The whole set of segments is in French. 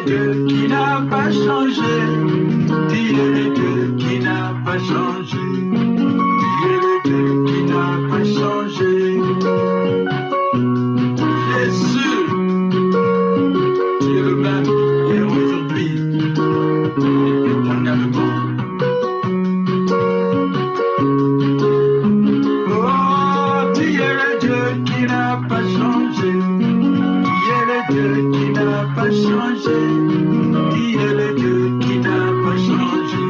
Dieu qui n'a pas changé. Tu es le Dieu qui n'a pas changé. Tu es le Dieu qui n'a pas changé. Jésus, tu es le même hier, aujourd'hui, et éternellement. Oh, tu es le Dieu qui n'a pas changé. Tu es le Dieu qui n'a pas changé. Tu es le Dieu qui n'a pas changé.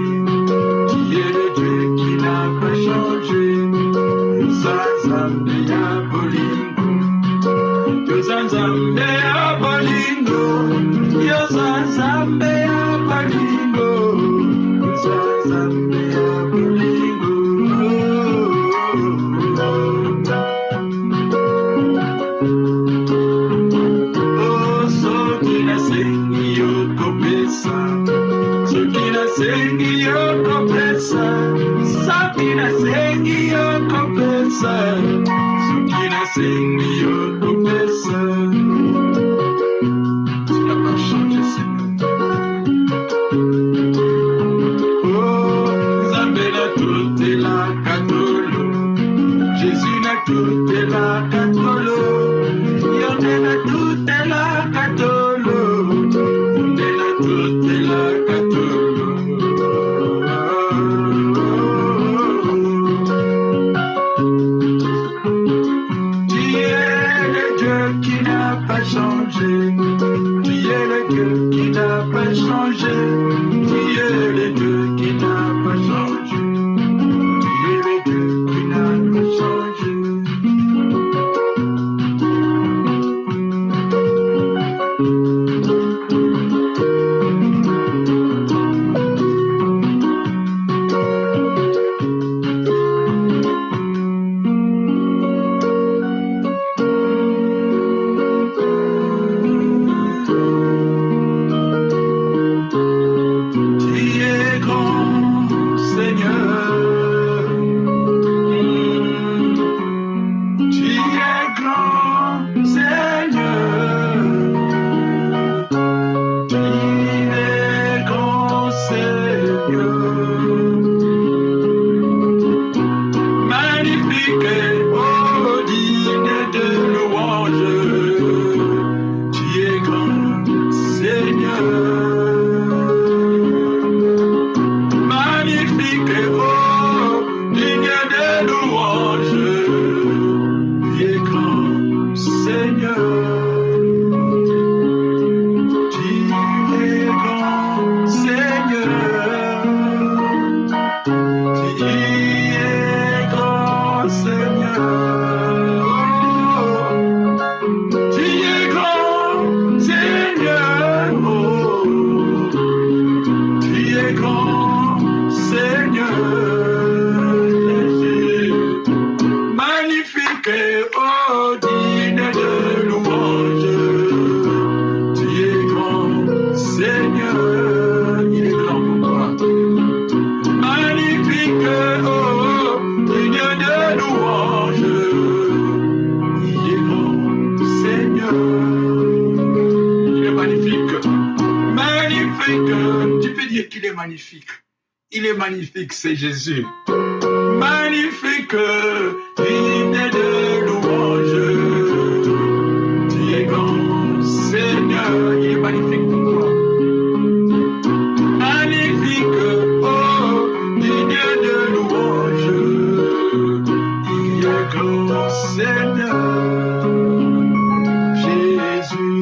Tu es le Dieu qui n'a pas changé. Zanzambe ya bolingo, yo zanzambe ya bolingo, yo zanzambe ya bolingo, yo zanzambe ya bolingo. Oh, soki nasengi yo kopesa, soki nasengi yo kopesa, soki nasengi yo kopesa, soki nasengi yo kopesa. Tu n'as pas changé, Seigneur. Oh, Nzambe na totela katolo, Jésus na totela katolo, Yonde na totela katolo, Yonde na totela katolo. Tu es le Dieu qui n'a pas changé. Tu es le Dieu qui n'a pas changé. Tu es le Dieu qui n'a pas changé. Tu es le Dieu qui n'a pas changé. Tu es grand, Seigneur. Tu es grand, Seigneur. Tu es grand, Seigneur. Magnifique et oh, digne de louange. Tu es grand, Seigneur. Magnifique et oh, digne de louange. Tu es grand, Seigneur. Tu es grand, Seigneur. Tu es grand, Seigneur. Tu es grand, Seigneur. Tu es grand, Seigneur. Jésus. Magnifique et oh, digne de louange. Tu es grand, Seigneur. Il est grand pour toi. Magnifique, oh, digne de louange. Il est grand, Seigneur. Il est magnifique. Magnifique. Tu peux dire qu'il est magnifique. Il est magnifique, c'est Jésus. Magnifique, digne de louange. Tu es grand, Seigneur. Il est magnifique pour toi. Magnifique, oh, digne de louange. Il est grand, Seigneur, Jésus.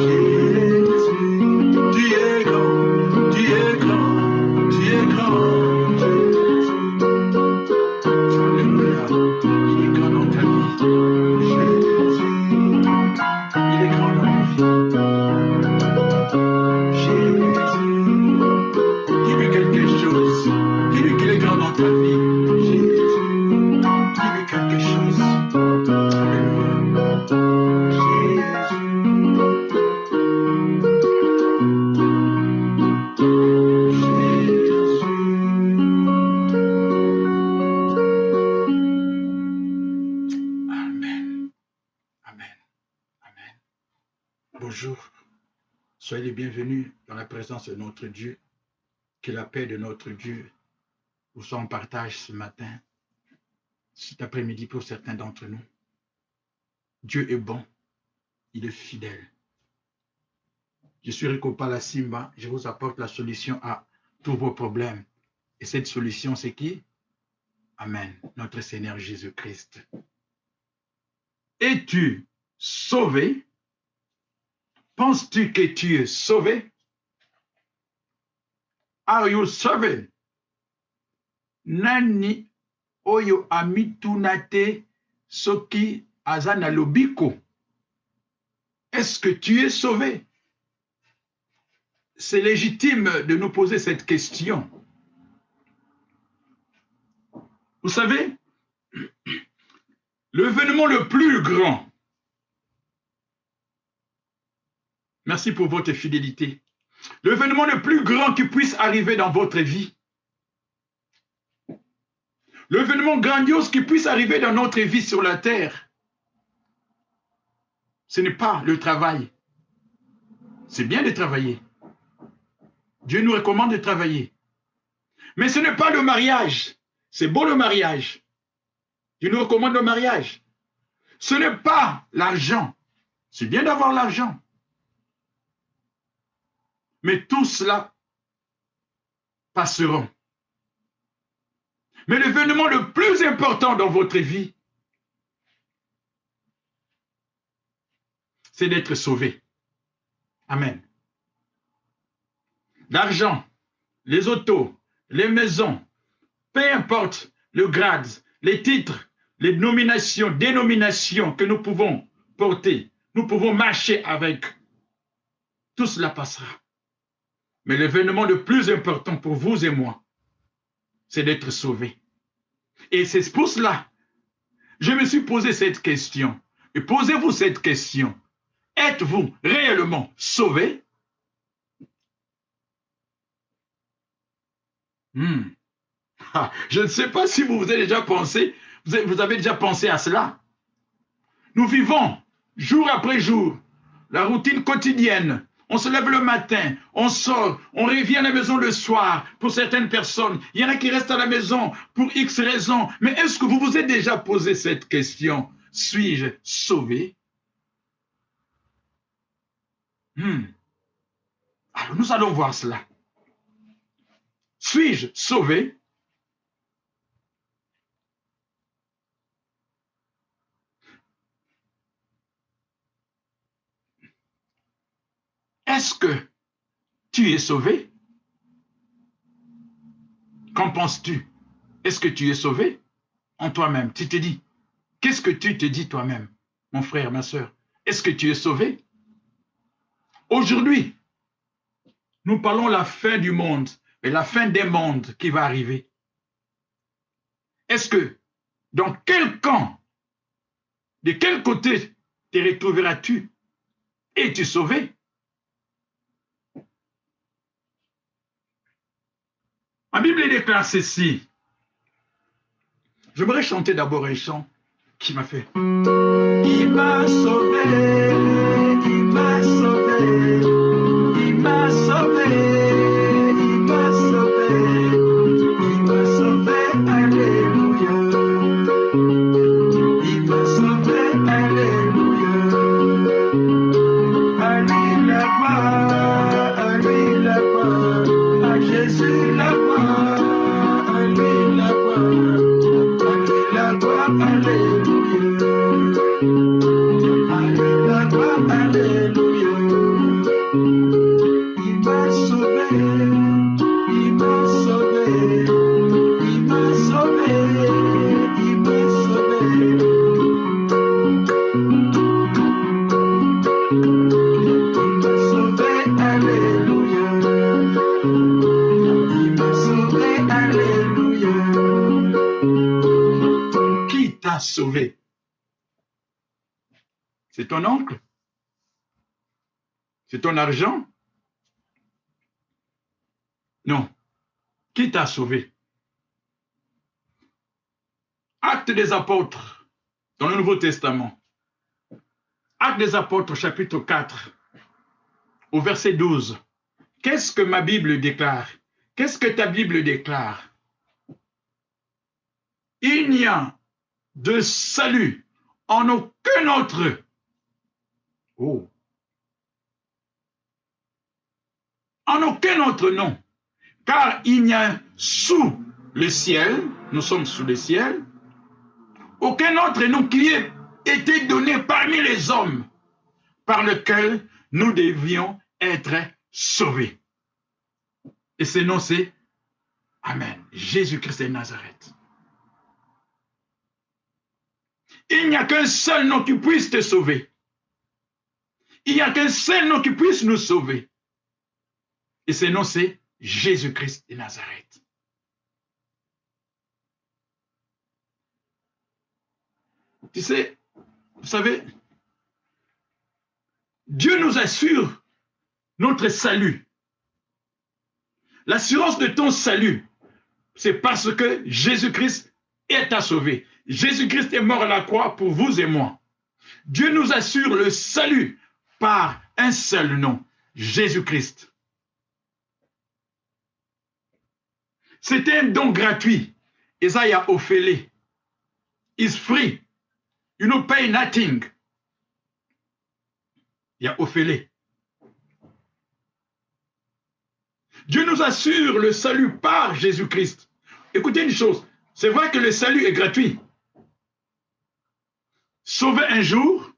Jésus, tu es grand, tu es grand, tu es grand, Jésus. Bonjour, soyez les bienvenus dans la présence de notre Dieu. Que la paix de notre Dieu vous soit en partage ce matin, cet après-midi pour certains d'entre nous. Dieu est bon, il est fidèle. Je suis Ricopa la Simba, je vous apporte la solution à tous vos problèmes. Et cette solution, c'est qui? Amen, notre Seigneur Jésus-Christ. Es-tu sauvé? Penses-tu que tu es sauvé? Are you saved? Nani oyo amitunate soki azana lobiko? Est-ce que tu es sauvé? C'est légitime de nous poser cette question. Vous savez, l'événement le plus grand, merci pour votre fidélité, l'événement le plus grand qui puisse arriver dans votre vie, l'événement grandiose qui puisse arriver dans notre vie sur la terre, ce n'est pas le travail. C'est bien de travailler. Dieu nous recommande de travailler. Mais ce n'est pas le mariage. C'est beau le mariage. Dieu nous recommande le mariage. Ce n'est pas l'argent. C'est bien d'avoir l'argent. Mais tout cela passeront. Mais l'événement le plus important dans votre vie, c'est d'être sauvé. Amen. L'argent, les autos, les maisons, peu importe le grade, les titres, les nominations, dénominations que nous pouvons porter, nous pouvons marcher avec. Tout cela passera. Mais l'événement le plus important pour vous et moi, c'est d'être sauvé. Et c'est pour cela, je me suis posé cette question. Et posez-vous cette question. Êtes-vous réellement sauvé? Je ne sais pas si vous avez déjà pensé, vous avez déjà pensé à cela. Nous vivons jour après jour la routine quotidienne. On se lève le matin, on sort, on revient à la maison le soir. Pour certaines personnes, il y en a qui restent à la maison pour X raisons. Mais est-ce que vous vous êtes déjà posé cette question? Suis-je sauvé? Alors nous allons voir cela. Suis-je sauvé? Est-ce que tu es sauvé? Qu'en penses-tu? Est-ce que tu es sauvé en toi-même? Tu te dis, qu'est-ce que tu te dis toi-même, mon frère, ma soeur? Est-ce que tu es sauvé? Aujourd'hui, nous parlons de la fin du monde, et la fin des mondes qui va arriver. Est-ce que, dans quel camp, de quel côté te retrouveras-tu? Es-tu sauvé? La Bible déclare ceci. J'aimerais chanter d'abord un chant qui m'a fait. Il m'a sauvé, il m'a sauvé, il m'a sauvé, il m'a sauvé, il m'a sauvé, alléluia. Il m'a sauvé, alléluia. À lui la gloire, à lui la gloire, à Jésus la gloire, à lui la gloire, à lui la gloire, alléluia. À lui la gloire, alléluia. Il m'a sauvé, il m'a sauvé, il m'a sauvé, il m'a sauvé. Il m'a sauvé, alléluia. Il m'a sauvé, alléluia. Qui t'a sauvé? C'est ton oncle? C'est ton argent? Non. Qui t'a sauvé? Actes des apôtres, dans le Nouveau Testament. Actes des apôtres, chapitre 4. au verset 12. Qu'est-ce que ma Bible déclare? Qu'est-ce que ta Bible déclare? Il n'y a de salut en aucun autre. Oh. En aucun autre nom. Car il n'y a sous le ciel, nous sommes sous le ciel, aucun autre nom qui ait été donné parmi les hommes par lequel nous devions être sauvés. Et ce nom, c'est Amen, Jésus-Christ de Nazareth. Il n'y a qu'un seul nom qui puisse te sauver. Il n'y a qu'un seul nom qui puisse nous sauver. Et ce nom, c'est Jésus-Christ de Nazareth. Tu sais, vous savez, Dieu nous assure notre salut. L'assurance de ton salut, c'est parce que Jésus-Christ est à sauver. Jésus-Christ est mort à la croix pour vous et moi. Dieu nous assure le salut par un seul nom, Jésus-Christ. C'est un don gratuit. Isaiah Ophélie. It's free. You don't pay nothing. Il y a Ophélie. Dieu nous assure le salut par Jésus-Christ. Écoutez une chose, c'est vrai que le salut est gratuit. Sauvé un jour,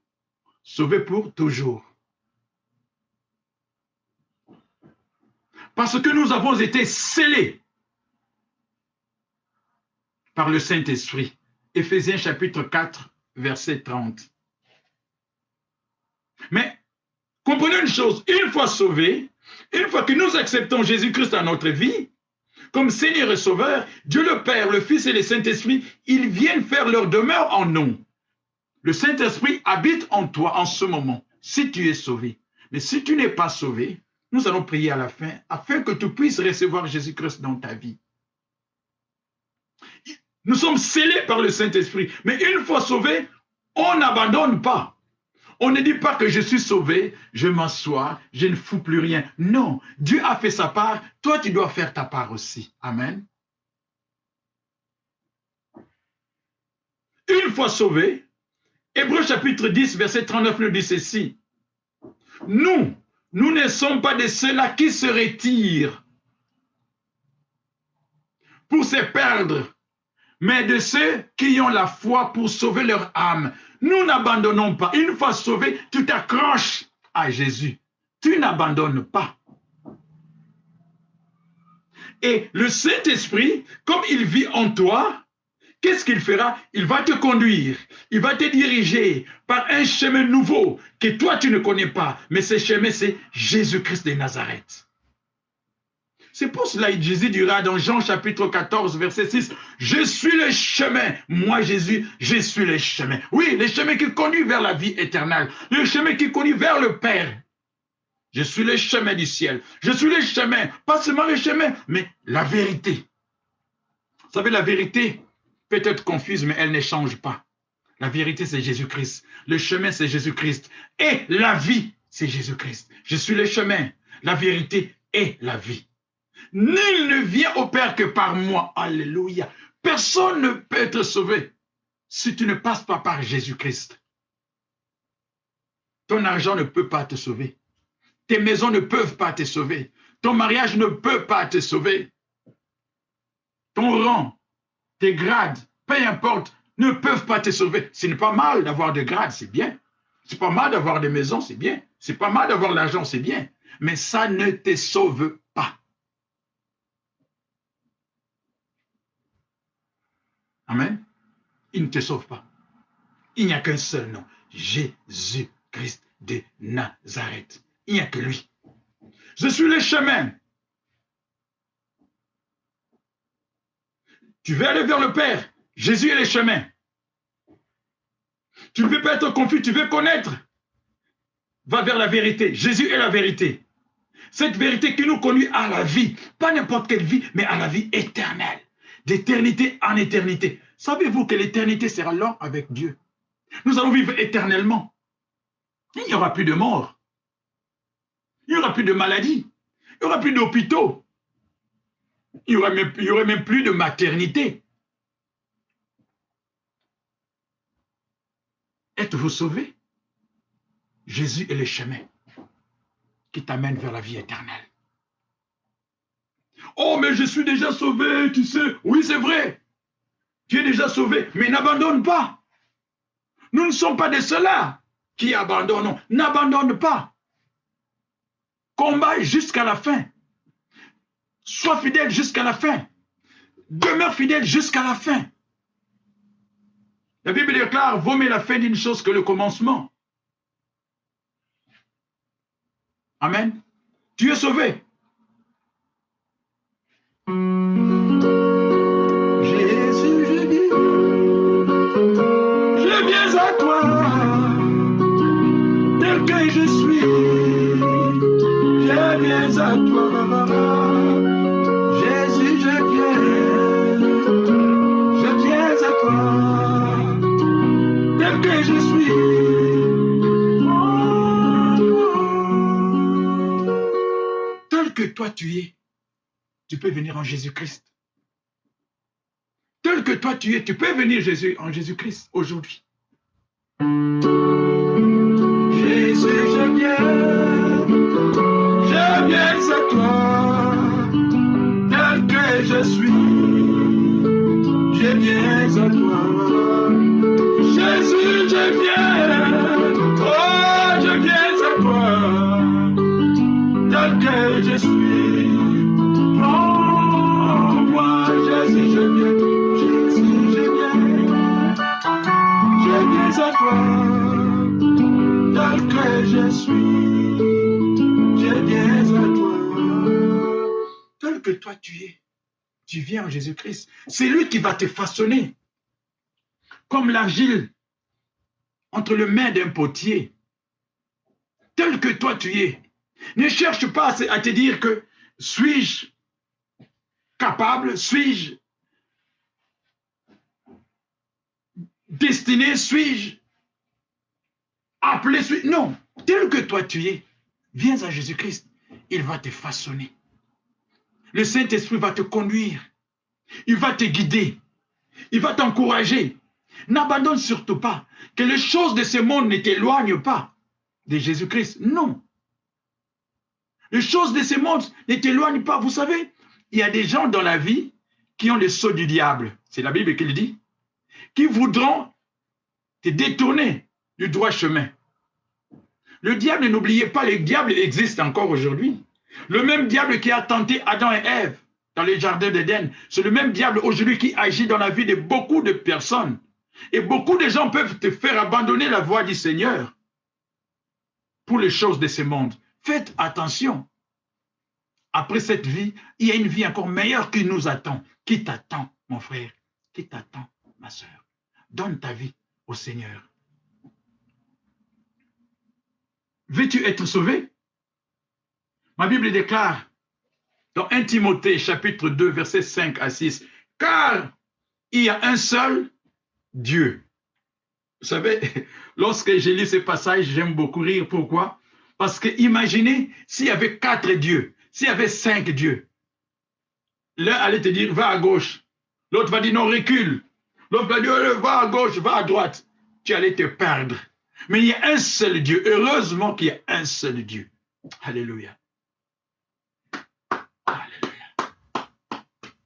sauvé pour toujours. Parce que nous avons été scellés par le Saint-Esprit. Éphésiens chapitre 4, verset 30. Mais comprenez une chose, une fois sauvés, une fois que nous acceptons Jésus-Christ dans notre vie, comme Seigneur et Sauveur, Dieu le Père, le Fils et le Saint-Esprit, ils viennent faire leur demeure en nous. Le Saint-Esprit habite en toi en ce moment, si tu es sauvé. Mais si tu n'es pas sauvé, nous allons prier à la fin, afin que tu puisses recevoir Jésus-Christ dans ta vie. Nous sommes scellés par le Saint-Esprit, mais une fois sauvés, on n'abandonne pas. On ne dit pas que je suis sauvé, je m'assois, je ne fous plus rien. Non, Dieu a fait sa part, toi tu dois faire ta part aussi. Amen. Une fois sauvé, Hébreux chapitre 10, verset 39 nous dit ceci. Nous ne sommes pas de ceux-là qui se retirent pour se perdre, mais de ceux qui ont la foi pour sauver leur âme. Nous n'abandonnons pas. Une fois sauvé, tu t'accroches à Jésus. Tu n'abandonnes pas. Et le Saint-Esprit, comme il vit en toi, qu'est-ce qu'il fera? Il va te conduire, il va te diriger par un chemin nouveau que toi tu ne connais pas. Mais ce chemin, c'est Jésus-Christ de Nazareth. C'est pour cela que Jésus dira dans Jean chapitre 14, verset 6, « Je suis le chemin. » Moi, Jésus, je suis le chemin. Oui, le chemin qui conduit vers la vie éternelle. Le chemin qui conduit vers le Père. Je suis le chemin du ciel. Je suis le chemin. Pas seulement le chemin, mais la vérité. Vous savez, la vérité peut être confuse, mais elle ne change pas. La vérité, c'est Jésus-Christ. Le chemin, c'est Jésus-Christ. Et la vie, c'est Jésus-Christ. Je suis le chemin, la vérité et la vie. Nul ne vient au Père que par moi. Alléluia. Personne ne peut être sauvé si tu ne passes pas par Jésus-Christ. Ton argent ne peut pas te sauver. Tes maisons ne peuvent pas te sauver. Ton mariage ne peut pas te sauver. Ton rang, tes grades, peu importe, ne peuvent pas te sauver. Ce n'est pas mal d'avoir des grades, c'est bien. C'est pas mal d'avoir des maisons, c'est bien. C'est pas mal d'avoir l'argent, c'est bien. Mais ça ne te sauve pas. Amen. Il ne te sauve pas. Il n'y a qu'un seul nom. Jésus-Christ de Nazareth. Il n'y a que lui. Je suis le chemin. Tu veux aller vers le Père. Jésus est le chemin. Tu ne veux pas être confus, tu veux connaître. Va vers la vérité. Jésus est la vérité. Cette vérité qui nous conduit à la vie. Pas n'importe quelle vie, mais à la vie éternelle. D'éternité en éternité. Savez-vous que l'éternité sera là avec Dieu? Nous allons vivre éternellement. Il n'y aura plus de mort. Il n'y aura plus de maladies. Il n'y aura plus d'hôpitaux. Il n'y aurait même plus de maternité. Êtes-vous sauvés? Jésus est le chemin qui t'amène vers la vie éternelle. Oh, mais je suis déjà sauvé, tu sais. Oui, c'est vrai. Tu es déjà sauvé, mais n'abandonne pas. Nous ne sommes pas de ceux-là qui abandonnent. N'abandonne pas. Combat jusqu'à la fin. Sois fidèle jusqu'à la fin. Demeure fidèle jusqu'à la fin. La Bible déclare, vaut mieux la fin d'une chose que le commencement. Amen. Tu es sauvé. Jésus, je viens à toi, tel que je suis. Je viens à toi. Jésus, je viens à toi, tel que je suis. Tel que toi tu es, tu peux venir en Jésus-Christ. Tel que toi tu es, tu peux venir en Jésus-Christ aujourd'hui. Jésus, je viens à toi, tel que je suis. Je viens à toi. Jésus, je viens. Oh, je viens à toi, tel que je suis. Oh, moi, Jésus, je viens. Jésus, je viens. Je viens à toi, tel que je suis. Je viens à toi. Tel que toi tu es, tu viens en Jésus-Christ. C'est lui qui va te façonner. Comme l'argile entre les mains d'un potier. Tel que toi tu es. Ne cherche pas à te dire que suis-je capable, suis-je destiné, suis-je appelé, non, tel que toi tu es, viens à Jésus-Christ, il va te façonner. Le Saint-Esprit va te conduire, il va te guider, il va t'encourager. N'abandonne surtout pas, que les choses de ce monde ne t'éloignent pas de Jésus-Christ, non. Les choses de ce monde ne t'éloignent pas. Vous savez, il y a des gens dans la vie qui ont le sceau du diable, c'est la Bible qui le dit, qui voudront te détourner du droit chemin. Le diable, n'oubliez pas, le diable existe encore aujourd'hui. Le même diable qui a tenté Adam et Ève dans le jardin d'Éden, c'est le même diable aujourd'hui qui agit dans la vie de beaucoup de personnes. Et beaucoup de gens peuvent te faire abandonner la voie du Seigneur pour les choses de ce monde. Faites attention. Après cette vie, il y a une vie encore meilleure qui nous attend. Qui t'attend, mon frère? Qui t'attend, ma soeur? Donne ta vie au Seigneur. Veux-tu être sauvé? Ma Bible déclare dans 1 Timothée chapitre 2 versets 5 à 6, car il y a un seul Dieu. Vous savez, lorsque j'ai lu ce passage, j'aime beaucoup rire. Pourquoi? Parce que imaginez s'il y avait 4 dieux, s'il y avait 5 dieux. L'un allait te dire, va à gauche. L'autre va dire, non, recule. L'autre va dire, va à gauche, va à droite. Tu allais te perdre. Mais il y a un seul Dieu. Heureusement qu'il y a un seul Dieu. Alléluia. Alléluia.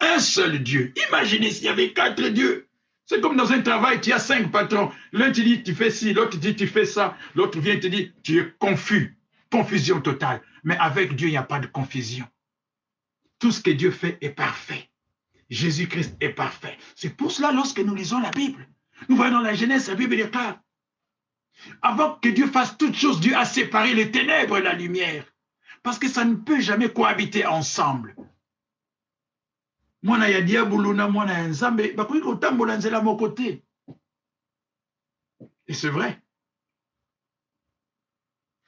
Un seul Dieu. Imaginez s'il y avait 4 dieux. C'est comme dans un travail, tu as 5 patrons. L'un te dit, tu fais ci, l'autre dit, tu fais ça. L'autre vient te dire, tu es confus. Confusion totale. Mais avec Dieu, il n'y a pas de confusion. Tout ce que Dieu fait est parfait. Jésus-Christ est parfait. C'est pour cela, lorsque nous lisons la Bible, nous voyons dans la Genèse, la Bible déclare, avant que Dieu fasse toutes choses, Dieu a séparé les ténèbres et la lumière. Parce que ça ne peut jamais cohabiter ensemble. Mwana ya diabolo na mwana ya nzambe bakoki kotambola nzela moko te. Et c'est vrai.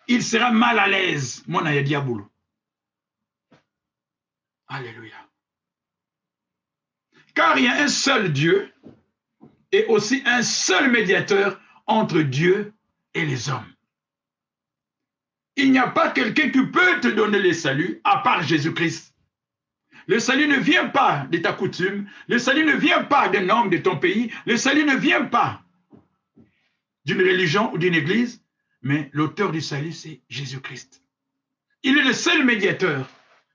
Il sera mal à l'aise, mwana ya diabolo. Alléluia. Car il y a un seul Dieu et aussi un seul médiateur entre Dieu et les hommes. Il n'y a pas quelqu'un qui peut te donner le salut à part Jésus-Christ. Le salut ne vient pas de ta coutume. Le salut ne vient pas d'un homme de ton pays. Le salut ne vient pas d'une religion ou d'une église. Mais l'auteur du salut, c'est Jésus-Christ. Il est le seul médiateur.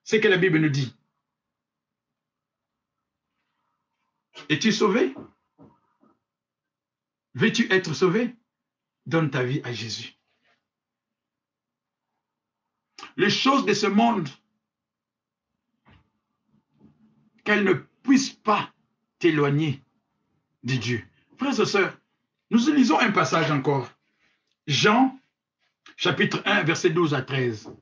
C'est ce que la Bible nous dit. Es-tu sauvé? Veux-tu être sauvé? Donne ta vie à Jésus. Les choses de ce monde, qu'elles ne puissent pas t'éloigner de Dieu. Frères et sœurs, nous lisons un passage encore. Jean, chapitre 1, verset 12 à 13.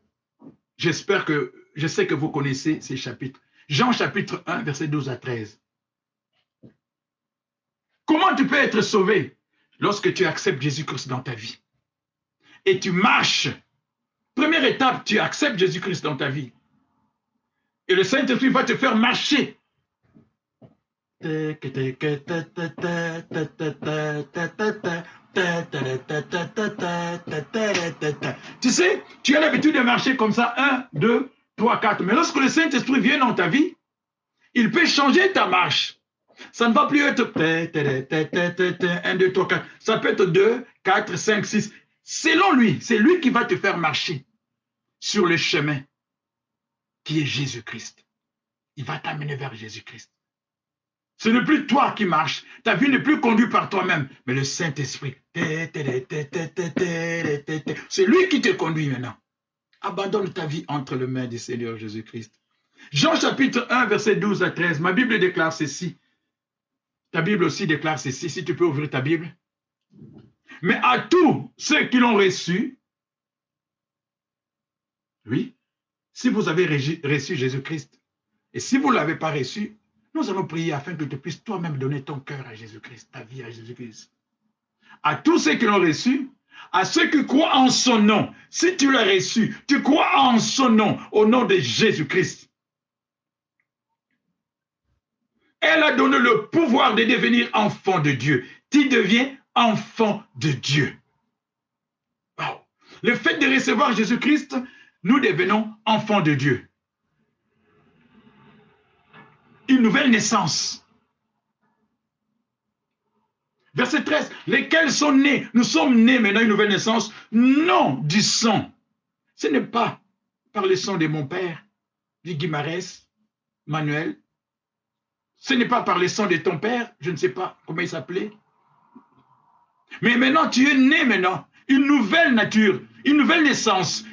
Je sais que vous connaissez ces chapitres. Jean, chapitre 1, verset 12 à 13. Comment tu peux être sauvé lorsque tu acceptes Jésus-Christ dans ta vie? Et tu marches. Première étape, tu acceptes Jésus-Christ dans ta vie. Et le Saint-Esprit va te faire marcher. Tu sais, tu as l'habitude de marcher comme ça, 1, 2, 3, 4. Mais lorsque le Saint-Esprit vient dans ta vie, il peut changer ta marche. Ça ne va plus être 1, 2, 3, 4. Ça peut être 2, 4, 5, 6. Selon lui, c'est lui qui va te faire marcher sur le chemin qui est Jésus-Christ. Il va t'amener vers Jésus-Christ. Ce n'est plus toi qui marches. Ta vie n'est plus conduite par toi-même, mais le Saint-Esprit. C'est lui qui te conduit maintenant. Abandonne ta vie entre les mains du Seigneur Jésus-Christ. Jean chapitre 1, verset 12 à 13. Ma Bible déclare ceci. Ta Bible aussi déclare ceci. Si tu peux ouvrir ta Bible. Mais à tous ceux qui l'ont reçu, oui, si vous avez reçu Jésus-Christ, et si vous ne l'avez pas reçu, nous allons prier afin que tu puisses toi-même donner ton cœur à Jésus-Christ, ta vie à Jésus-Christ. À tous ceux qui l'ont reçu, à ceux qui croient en son nom, si tu l'as reçu, tu crois en son nom, au nom de Jésus-Christ. Elle a donné le pouvoir de devenir enfant de Dieu. Tu deviens enfant de Dieu. Wow. Le fait de recevoir Jésus-Christ, nous devenons enfants de Dieu. Une nouvelle naissance. Verset 13, lesquels sont nés, nous sommes nés maintenant une nouvelle naissance, non du sang. Ce n'est pas par le sang de mon père, dit Guimarès, Manuel. Ce n'est pas par le sang de ton père, je ne sais pas comment il s'appelait. Mais maintenant, tu es né maintenant, une nouvelle nature, une nouvelle naissance.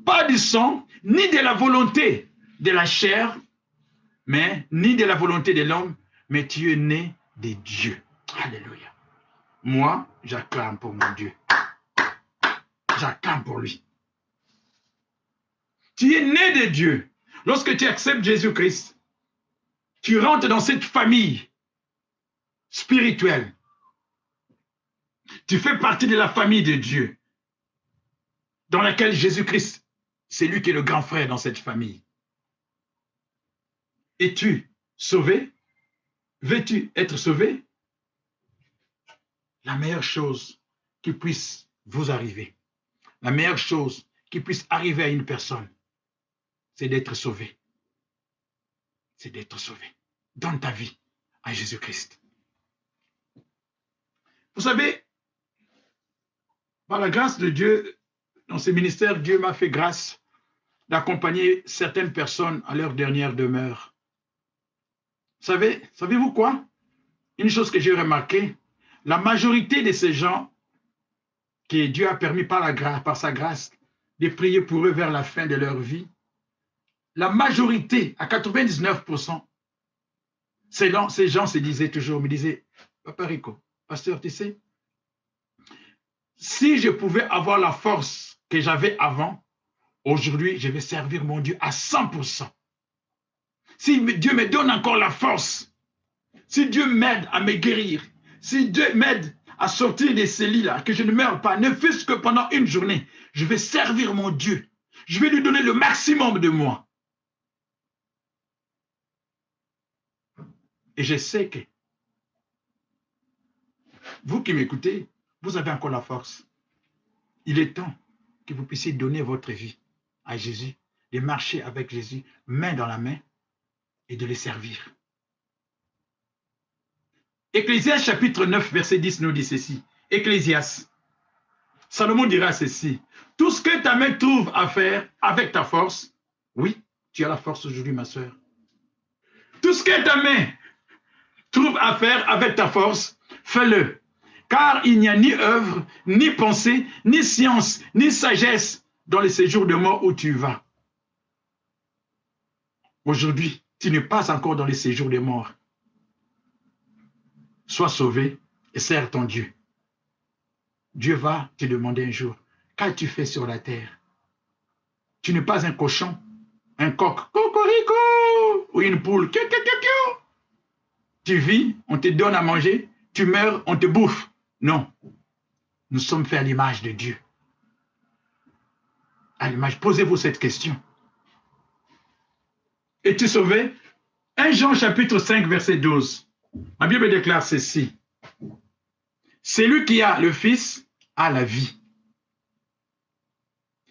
Pas du sang, ni de la volonté de la chair, mais ni de la volonté de l'homme, mais tu es né de Dieu. Alléluia. Moi, j'acclame pour mon Dieu. J'acclame pour lui. Tu es né de Dieu. Lorsque tu acceptes Jésus-Christ, tu rentres dans cette famille spirituelle. Tu fais partie de la famille de Dieu, dans laquelle Jésus-Christ, c'est lui qui est le grand frère dans cette famille. Es-tu sauvé? Veux-tu être sauvé? La meilleure chose qui puisse vous arriver, la meilleure chose qui puisse arriver à une personne, c'est d'être sauvé. C'est d'être sauvé. Donne ta vie à Jésus-Christ. Vous savez, par la grâce de Dieu, dans ce ministère, Dieu m'a fait grâce d'accompagner certaines personnes à leur dernière demeure. Savez-vous quoi? Une chose que j'ai remarquée, la majorité de ces gens que Dieu a permis par sa grâce de prier pour eux vers la fin de leur vie, la majorité, à 99%, ces gens se disaient toujours, me disaient, Papa Rico, pasteur, tu sais, si je pouvais avoir la force que j'avais avant, aujourd'hui, je vais servir mon Dieu à 100%. Si Dieu me donne encore la force, si Dieu m'aide à me guérir, si Dieu m'aide à sortir de ces lits-là, que je ne meurs pas, ne fût-ce que pendant une journée, je vais servir mon Dieu. Je vais lui donner le maximum de moi. Et je sais que vous qui m'écoutez, vous avez encore la force. Il est temps que vous puissiez donner votre vie à Jésus, de marcher avec Jésus, main dans la main, et de le servir. Ecclésias chapitre 9, verset 10 nous dit ceci. Ecclésias, Salomon dira ceci. Tout ce que ta main trouve à faire avec ta force, oui, tu as la force aujourd'hui, ma soeur. Tout ce que ta main trouve à faire avec ta force, fais-le. Car il n'y a ni œuvre, ni pensée, ni science, ni sagesse dans le séjour de mort où tu vas. Aujourd'hui, tu n'es pas encore dans le séjour des morts. Sois sauvé et sers ton Dieu. Dieu va te demander un jour, qu'as-tu fait sur la terre? Tu n'es pas un cochon, un coq, cocorico, ou une poule, tu vis, on te donne à manger, tu meurs, on te bouffe. Non, nous sommes faits à l'image de Dieu. À l'image, posez-vous cette question. Es-tu sauvé? 1 Jean chapitre 5 verset 12. Ma Bible déclare ceci. Celui qui a le Fils a la vie.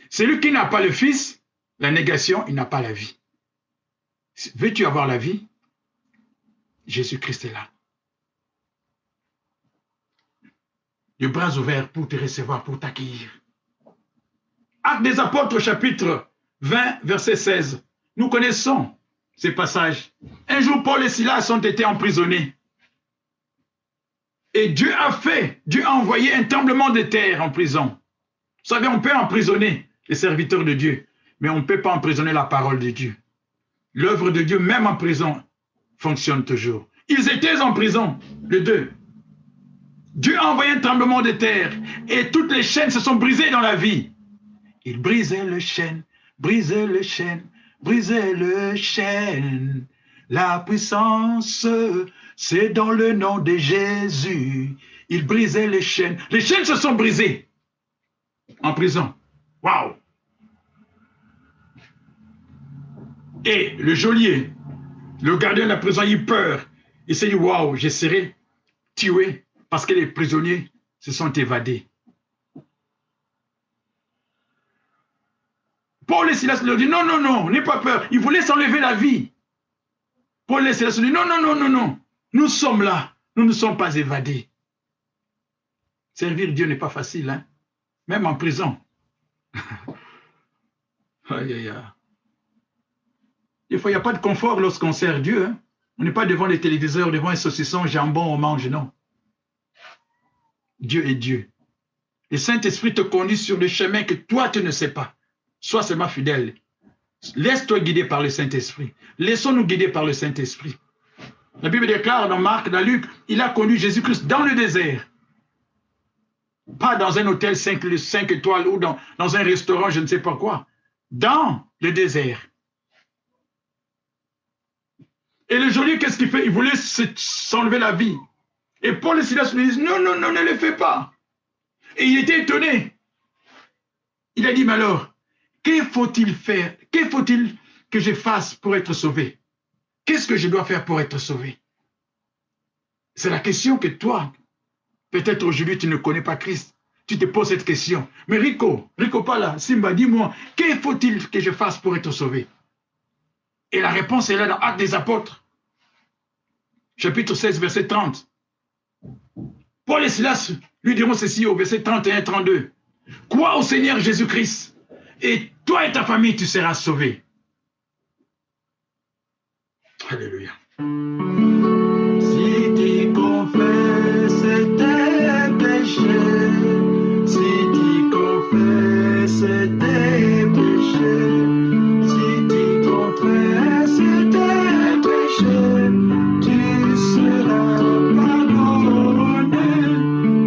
Celui qui n'a pas le Fils, la négation, il n'a pas la vie. Veux-tu avoir la vie? Jésus-Christ est là. Les bras ouverts pour te recevoir, pour t'accueillir. Actes des Apôtres chapitre 20 verset 16. Nous connaissons ces passages. Un jour, Paul et Silas ont été emprisonnés. Et Dieu a envoyé un tremblement de terre en prison. Vous savez, on peut emprisonner les serviteurs de Dieu, mais on ne peut pas emprisonner la parole de Dieu. L'œuvre de Dieu, même en prison, fonctionne toujours. Ils étaient en prison, les deux. Dieu a envoyé un tremblement de terre et toutes les chaînes se sont brisées dans la vie. Il brisait le chêne, brisait le chêne, brisait le chêne. La puissance, c'est dans le nom de Jésus. Il brisait les chaînes. Les chaînes se sont brisées en prison. Waouh! Et le geôlier, le gardien de la prison, il peur. Il s'est dit, waouh, je serai tué parce que les prisonniers se sont évadés. Paul et Silas leur dit, non, non, non, n'aie pas peur. Ils voulaient s'enlever la vie. Paul et Silas leur dit, non, non, non, non, non. Nous sommes là. Nous ne sommes pas évadés. Servir Dieu n'est pas facile, hein? Même en prison. Aïe, aïe, aïe. Des fois, il n'y a pas de confort lorsqu'on sert Dieu. Hein? On n'est pas devant les téléviseurs, devant un saucisson, jambon, on mange, non. Dieu est Dieu. Le Saint-Esprit te conduit sur le chemin que toi, tu ne sais pas. Sois seulement fidèle. Laisse-toi guider par le Saint-Esprit. Laissons-nous guider par le Saint-Esprit. La Bible déclare dans Marc, dans Luc, il a conduit Jésus-Christ dans le désert. Pas dans un hôtel 5 étoiles ou dans un restaurant, je ne sais pas quoi. Dans le désert. Et le geôlier, qu'est-ce qu'il fait? Il voulait s'enlever la vie. Et Paul et Silas lui disent, non, non, non, ne le fais pas. Et il était étonné. Il a dit, mais alors, que faut-il faire? Que faut-il que je fasse pour être sauvé? Qu'est-ce que je dois faire pour être sauvé? C'est la question que toi, peut-être aujourd'hui tu ne connais pas Christ. Tu te poses cette question. Mais Rico pas là, Simba, dis-moi, que faut-il que je fasse pour être sauvé? Et la réponse est là dans Actes des Apôtres, chapitre 16, verset 30. Paul et Silas lui diront ceci au verset 31-32. Crois au Seigneur Jésus-Christ, et toi et ta famille, tu seras sauvés. Alléluia. Si tu confesses tes péchés, si tu confesses tes péchés, si tu confesses tes péchés, tu seras pardonné.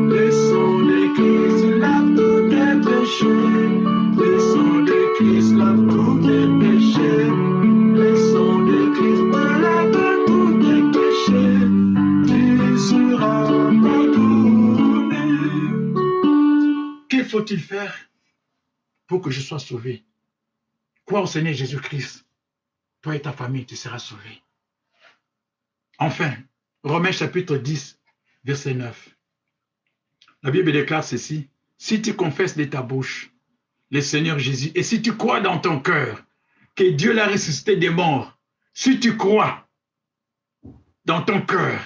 Le sang de Christ lave tous tes péchés. Le sang de Christ lave tous tes péchés. Le sang de Christ te lave tous tes péchés. Tu seras pardonné. Que faut-il faire pour que je sois sauvé? Crois au Seigneur Jésus-Christ. Toi et ta famille, tu seras sauvé. Enfin, Romains chapitre 10, verset 9. La Bible déclare ceci. Si tu confesses de ta bouche le Seigneur Jésus, et si tu crois dans ton cœur que Dieu l'a ressuscité des morts, si tu crois dans ton cœur,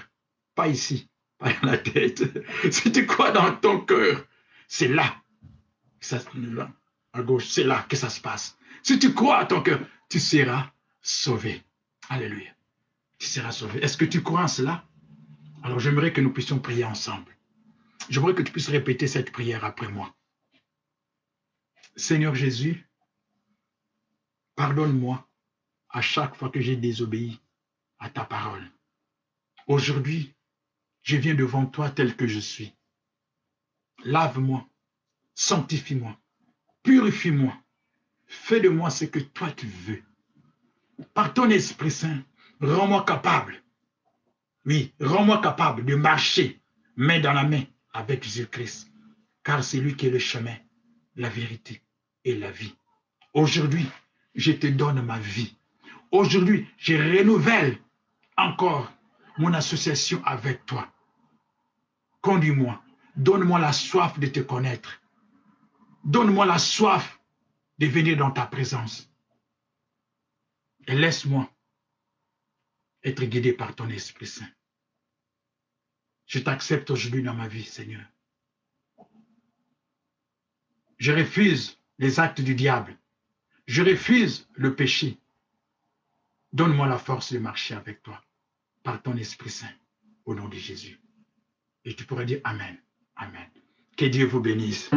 pas ici, pas dans la tête, si tu crois dans ton cœur, c'est là, là, à gauche, c'est là que ça se passe. Si tu crois à ton cœur, tu seras sauvé. Alléluia. Tu seras sauvé. Est-ce que tu crois en cela? Alors j'aimerais que nous puissions prier ensemble. J'aimerais que tu puisses répéter cette prière après moi. Seigneur Jésus, pardonne-moi à chaque fois que j'ai désobéi à ta parole. Aujourd'hui, je viens devant toi tel que je suis. Lave-moi, sanctifie-moi, purifie-moi, fais de moi ce que toi tu veux. Par ton Esprit Saint, rends-moi capable, oui, rends-moi capable de marcher main dans la main avec Jésus-Christ, car c'est lui qui est le chemin, la vérité et la vie. Aujourd'hui, je te donne ma vie. Aujourd'hui, je renouvelle encore mon association avec toi. Conduis-moi, donne-moi la soif de te connaître. Donne-moi la soif de venir dans ta présence. Et laisse-moi être guidé par ton Esprit Saint. Je t'accepte aujourd'hui dans ma vie, Seigneur. Je refuse les actes du diable. Je refuse le péché. Donne-moi la force de marcher avec toi par ton Esprit Saint, au nom de Jésus. Et tu pourrais dire Amen. Amen. Que Dieu vous bénisse.